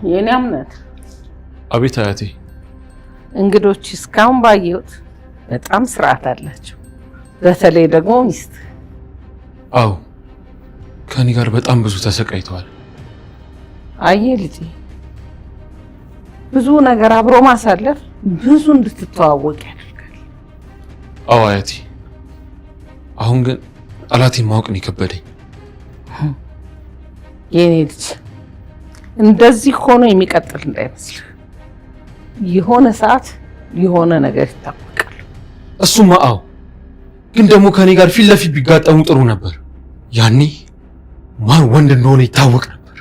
የኔ አምነት አቤት አያቴ። እንግዶች እስካሁን ባየሁት በጣም ስርዓት አላቸው። በተለይ ደግሞ ሚስት። አዎ ከኔ ጋር በጣም ብዙ ተሰቃይተዋል። አየህ ልጄ፣ ብዙ ነገር አብሮ ማሳለፍ ብዙ እንድትተዋወቅ ያደርጋል። አዎ አያቴ። አሁን ግን ጠላቴን ማወቅ ነው የከበደኝ። የኔ ልጅ እንደዚህ ሆኖ የሚቀጥል እንዳይመስልህ። የሆነ ሰዓት የሆነ ነገር ይታወቃል። እሱማ አዎ፣ ግን ደግሞ ከኔ ጋር ፊት ለፊት ቢጋጠሙ ጥሩ ነበር። ያኔ ማን ወንድ እንደሆነ ይታወቅ ነበር።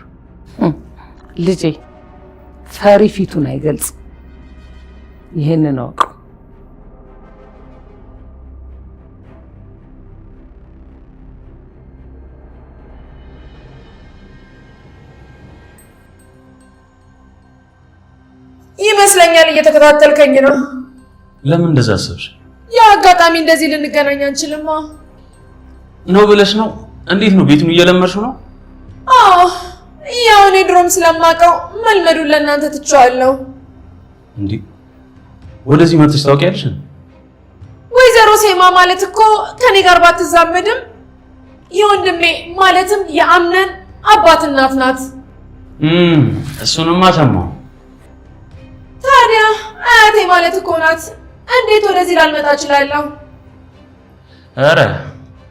ልጄ ፈሪ ፊቱን አይገልጽም። ይህንን እወቅ። ይመስለኛል እየተከታተልከኝ ነው። ለምን እንደዛ አሰብሽ? ያ አጋጣሚ እንደዚህ ልንገናኝ አንችልማ ነው ብለሽ ነው? እንዴት ነው ቤቱን እየለመድሽው ነው? አዎ ያው እኔ ድሮም ስለማውቀው መልመዱን ለእናንተ ትቼዋለሁ። እንዴ ወደዚህ መጥተሽ ታውቂያለሽ? ወይዘሮ ሴማ ማለት እኮ ከኔ ጋር ባትዛመድም የወንድሜ ማለትም የአምነን አባት እናት ናት። እሱንማ ሰማሁ። ታዲያ አያቴ ማለት እኮ ናት። እንዴት ወደዚህ ላልመጣ እችላለሁ? ኧረ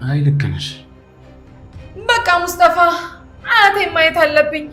አይ ልክ ነሽ። በቃ ሙስጠፋ አያቴ ማየት አለብኝ።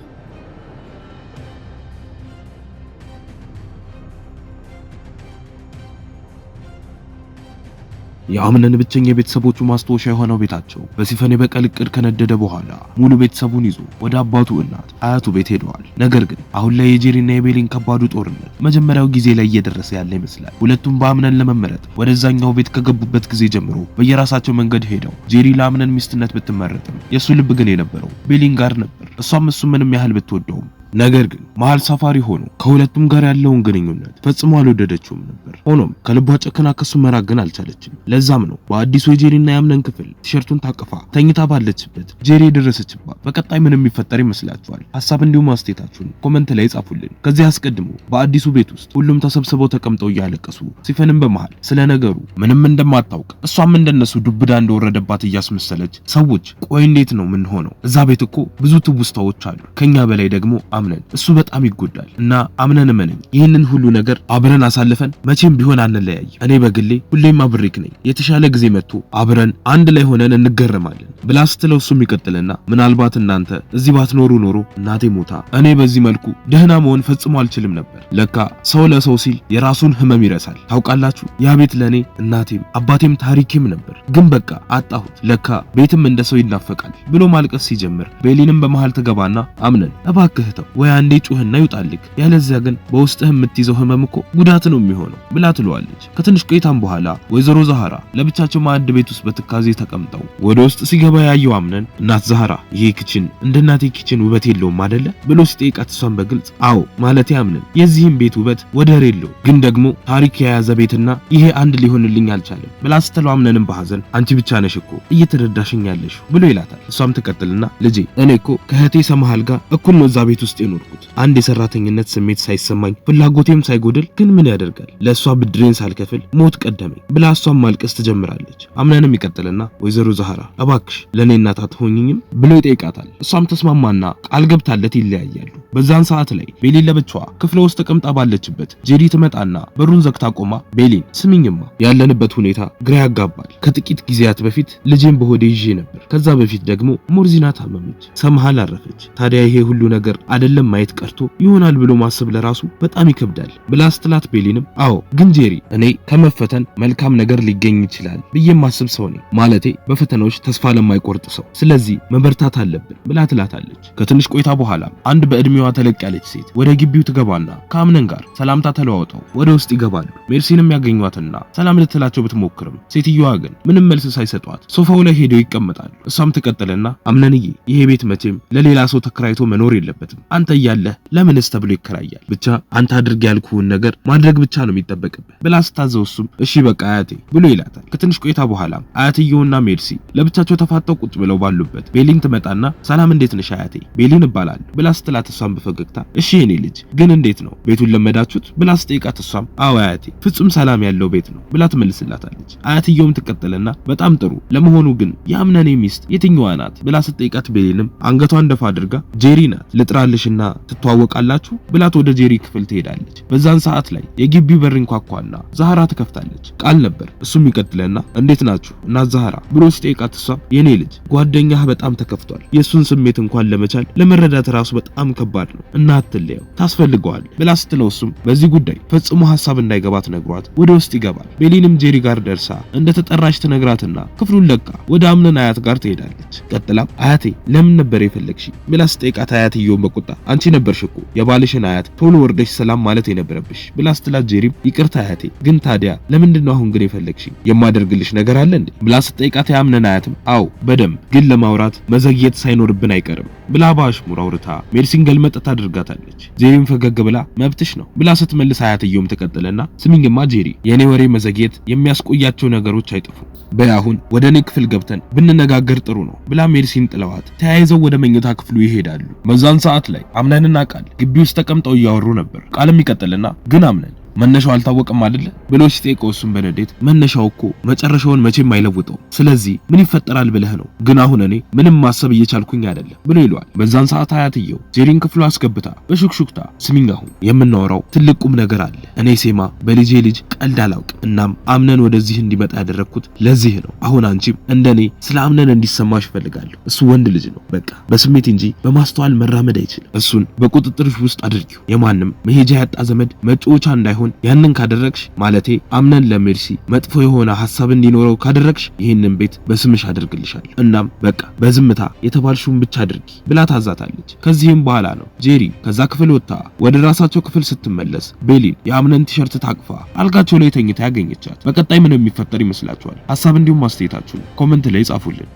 የአምነን ብቸኛ የቤተሰቦቹ ማስታወሻ የሆነው ቤታቸው በሲፈን የበቀል እቅድ ከነደደ በኋላ ሙሉ ቤተሰቡን ይዞ ወደ አባቱ እናት አያቱ ቤት ሄደዋል። ነገር ግን አሁን ላይ የጄሪና የቤሊን ከባዱ ጦርነት መጀመሪያው ጊዜ ላይ እየደረሰ ያለ ይመስላል። ሁለቱም በአምነን ለመመረጥ ወደዛኛው ቤት ከገቡበት ጊዜ ጀምሮ በየራሳቸው መንገድ ሄደው ጄሪ ለአምነን ሚስትነት ብትመረጥም የሱ ልብ ግን የነበረው ቤሊን ጋር ነበር። እሷም እሱ ምንም ያህል ብትወደውም ነገር ግን መሃል ሰፋሪ ሆኖ ከሁለቱም ጋር ያለውን ግንኙነት ፈጽሞ አልወደደችውም ነበር። ሆኖም ከልቧ ጨክና ከሱ መራቅ ግን አልቻለችም። ለዛም ነው በአዲሱ የጄሪና የአምነን ክፍል ቲሸርቱን ታቅፋ ተኝታ ባለችበት ጄሪ የደረሰችባት። በቀጣይ ምን የሚፈጠር ይመስላችኋል? ሀሳብ እንዲሁም አስተያየታችሁን ኮመንት ላይ ጻፉልን። ከዚህ አስቀድሞ በአዲሱ ቤት ውስጥ ሁሉም ተሰብስበው ተቀምጠው እያለቀሱ ሲፈንም በመሃል ስለ ነገሩ ምንም እንደማታውቅ እሷም እንደነሱ ዱብዳ እንደወረደባት እያስመሰለች ሰዎች ቆይ እንዴት ነው ምን ሆነው? እዛ ቤት እኮ ብዙ ትውስታዎች አሉ። ከኛ በላይ ደግሞ አምነን እሱ በጣም ይጎዳል እና አምነን እመነኝ ይህንን ሁሉ ነገር አብረን አሳልፈን መቼም ቢሆን አንለያይ። እኔ በግሌ ሁሌም አብሬክ ነኝ። የተሻለ ጊዜ መጥቶ አብረን አንድ ላይ ሆነን እንገረማለን ብላ ስትለው እሱም ይቀጥልና ምናልባት እናንተ እዚህ ባትኖሩ ኖሮ እናቴ ሞታ እኔ በዚህ መልኩ ደህና መሆን ፈጽሞ አልችልም ነበር። ለካ ሰው ለሰው ሲል የራሱን ህመም ይረሳል። ታውቃላችሁ ያ ቤት ለኔ እናቴም አባቴም ታሪኬም ነበር፣ ግን በቃ አጣሁት። ለካ ቤትም እንደ ሰው ይናፈቃል ብሎ ማልቀስ ሲጀምር ቤሊንም በመሃል ትገባና አምነን እባክህ ተው ወይ አንዴ ጩህና ይውጣልክ፣ ያለዚያ ግን በውስጥህ የምትይዘው ህመም እኮ ጉዳት ነው የሚሆነው ብላ ትለዋለች። ከትንሽ ቆይታም በኋላ ወይዘሮ ዛህራ ለብቻቸው ማዕድ ቤት ውስጥ በትካዜ ተቀምጠው ወደ ውስጥ ሲገባ ያየው አምነን እናት ዛህራ ይሄ ኪችን እንደ እናቴ ኪችን ውበት የለውም አይደለ ብሎ ሲጠይቃት እሷን በግልጽ አዎ ማለቴ አምነን የዚህም ቤት ውበት ወደር የለው፣ ግን ደግሞ ታሪክ የያዘ ቤትና ይሄ አንድ ሊሆንልኝ አልቻለም ብላ ስትለው አምነንም በሐዘን አንቺ ብቻ ነሽ እኮ እየተረዳሽኝ ያለሽ ብሎ ይላታል። እሷም ትቀጥልና ልጄ እኔ እኮ ከእህቴ ሰማሃል ጋር እኩል ነው እዛ ቤት ውስጥ የኖርኩት አንድ የሰራተኝነት ስሜት ሳይሰማኝ ፍላጎቴም ሳይጎድል፣ ግን ምን ያደርጋል ለሷ ብድሬን ሳልከፍል ሞት ቀደመኝ ብላ እሷም ማልቀስ ትጀምራለች። አምነንም ይቀጥልና ወይዘሮ ዛህራ እባክሽ ለኔ እናት አትሆኝኝም ብሎ ይጠይቃታል። እሷም ተስማማና ቃል ገብታለት ይለያያሉ። በዛን ሰዓት ላይ ቤሊን ለብቻዋ ክፍለ ውስጥ ተቀምጣ ባለችበት ጄሪ ትመጣና በሩን ዘግታ ቆማ ቤሊን ስሚኝማ ያለንበት ሁኔታ ግራ ያጋባል። ከጥቂት ጊዜያት በፊት ልጄን በሆዴ ይዤ ነበር። ከዛ በፊት ደግሞ ሞርዚና ታመመች፣ ሰምሃል አረፈች። ታዲያ ይሄ ሁሉ ነገር አይደለም ማየት ቀርቶ ይሆናል ብሎ ማሰብ ለራሱ በጣም ይከብዳል ብላ ስትላት ቤሊንም አዎ ግን ጄሪ እኔ ከመፈተን መልካም ነገር ሊገኝ ይችላል ብዬ ማስብ ሰው ነኝ፣ ማለቴ በፈተናዎች ተስፋ ለማይቆርጥ ሰው፣ ስለዚህ መበርታት አለብን ብላ ትላታለች። ከትንሽ ቆይታ በኋላ አንድ በእድሜዋ ተለቅ ያለች ሴት ወደ ግቢው ትገባና ከአምነን ጋር ሰላምታ ተለዋውጠው ወደ ውስጥ ይገባሉ። ሜርሲንም ያገኟትና ሰላም ልትላቸው ብትሞክርም ሴትዮዋ ግን ምንም መልስ ሳይሰጧት ሶፋው ላይ ሄደው ይቀመጣሉ። እሷም ትቀጥልና አምነንዬ ይሄ ቤት መቼም ለሌላ ሰው ተከራይቶ መኖር የለበትም፣ አንተ እያለህ ለምንስ ተብሎ ይከራያል? ብቻ አንተ አድርግ ያልኩህን ነገር ማድረግ ብቻ ነው የሚጠበቅብህ ብላ ስታዘው እሱም እሺ በቃ አያቴ ብሎ ይላታል። ከትንሽ ቆይታ በኋላ አያትየውና ሜርሲ ለብቻቸው ተፋጠው ቁጭ ብለው ባሉበት ቤሊን ትመጣና ሰላም እንዴት ነሽ አያቴ ቤሊን እባላለሁ ብላ ስትላት እሷም በፈገግታ እሺ የኔ ልጅ ግን እንዴት ነው ቤቱን ለመዳችሁት ብላ ስትጠይቃት እሷም አዎ አያቴ ፍጹም ሰላም ያለው ቤት ነው ብላ ትመልስላታለች። አያትየውም ትቀጥልና በጣም ጥሩ ለመሆኑ ግን የአምነኔ ሚስት የትኛዋ ናት ብላ ስትጠይቃት ቤሊንም አንገቷን ደፋ አድርጋ ጄሪ ናት ልጥራልሽና ትተዋወቃላችሁ ብላት ወደ ጄሪ ክፍል ትሄዳለች። በዛን ሰዓት ላይ የግቢው በር እንኳኳና ዛህራ ትከፍታለች። ቃል ነበር። እሱም ይቀጥልና እንዴት ናችሁ እና ዛህራ ብሎ ሲጠይቃት እሷም የኔ ልጅ ጓደኛህ በጣም ተከፍቷል። የሱን ስሜት እንኳን ለመቻል ለመረዳት ራሱ በጣም ከባድ ነው እና አትለየው ታስፈልገዋል ብላ ስትለው እሱም በዚህ ጉዳይ ፈጽሞ ሐሳብ እንዳይገባት ነግሯት ወደ ውስጥ ይገባል። ቤሊንም ጄሪ ጋር ደርሳ እንደተጠራች ትነግራትና ክፍሉን ለቃ ወደ አምነን አያት ጋር ትሄዳለች። ቀጥላም አያቴ ለምን ነበር የፈለግሽ ብላ ስትጠይቃት አያትየውን በቁጣ አንቺ ነበርሽ እኮ የባልሽን አያት ቶሎ ወርደሽ ሰላም ማለት የነበረብሽ ብላ ስትላት ጄሪም ይቅርታ አያቴ ግን ታዲያ ለምንድነው አሁን ግን የፈለግሽ የማደርግልሽ ነገር አለ እንዴ ብላ ስትጠይቃት ያምነን አያትም አው በደንብ ግን ለማውራት መዘግየት ሳይኖርብን አይቀርም ብላ በአሽሙር አውርታ ሜርሲን ገልመጥ ታደርጋታለች። ጄሪም ፈገግ ብላ መብትሽ ነው ብላ ስትመልስ አያትየውም ተቀጥለና ስሚኝማ ጄሪ የኔ ወሬ መዘግየት የሚያስቆያቸው ነገሮች አይጥፉም በያሁን ወደ እኔ ክፍል ገብተን ብንነጋገር ጥሩ ነው ብላ ሜርሲን ጥለዋት ተያይዘው ወደ መኝታ ክፍሉ ይሄዳሉ። በዛን ሰዓት ላይ አምነንና ቃል ግቢ ውስጥ ተቀምጠው እያወሩ ነበር። ቃልም ይቀጥልና ግን አምነን መነሻው አልታወቀም አይደለ ብሎ ሲጠይቀው እሱም በነዴት መነሻው እኮ መጨረሻውን መቼም አይለውጠው ስለዚህ ምን ይፈጠራል ብለህ ነው ግን አሁን እኔ ምንም ማሰብ እየቻልኩኝ አይደለም ብሎ ይሏል። በዛን ሰዓት አያትየው ጄሪን ክፍሉ አስገብታ በሹክሹክታ ስሚኝ አሁን የምናወራው ትልቅ ቁም ነገር አለ እኔ ሴማ በልጄ ልጅ ቀልድ አላውቅም እናም አምነን ወደዚህ እንዲመጣ ያደረኩት ለዚህ ነው አሁን አንቺም እንደኔ ስለ አምነን እንዲሰማሽ ፈልጋለሁ እሱ ወንድ ልጅ ነው በቃ በስሜት እንጂ በማስተዋል መራመድ አይችልም እሱን በቁጥጥርሽ ውስጥ አድርጊው የማንም መሄጃ ያጣ ዘመድ መጫወቻ እንዳይሆን ያንን ካደረግሽ ማለቴ አምነን ለሜርሲ መጥፎ የሆነ ሐሳብ እንዲኖረው ካደረግሽ ይህንን ቤት በስምሽ አድርግልሻል እናም በቃ በዝምታ የተባልሽውን ብቻ አድርጊ ብላ ታዛታለች። ከዚህም በኋላ ነው ጄሪ ከዛ ክፍል ወጥታ ወደ ራሳቸው ክፍል ስትመለስ ቤሊን የአምነን ቲሸርት ታቅፋ አልጋቸው ላይ ተኝታ ያገኘቻት። በቀጣይ ምን የሚፈጠር ይመስላችኋል? ሐሳብ እንዲሁም አስተያየታችሁን ኮሜንት ላይ ጻፉልን።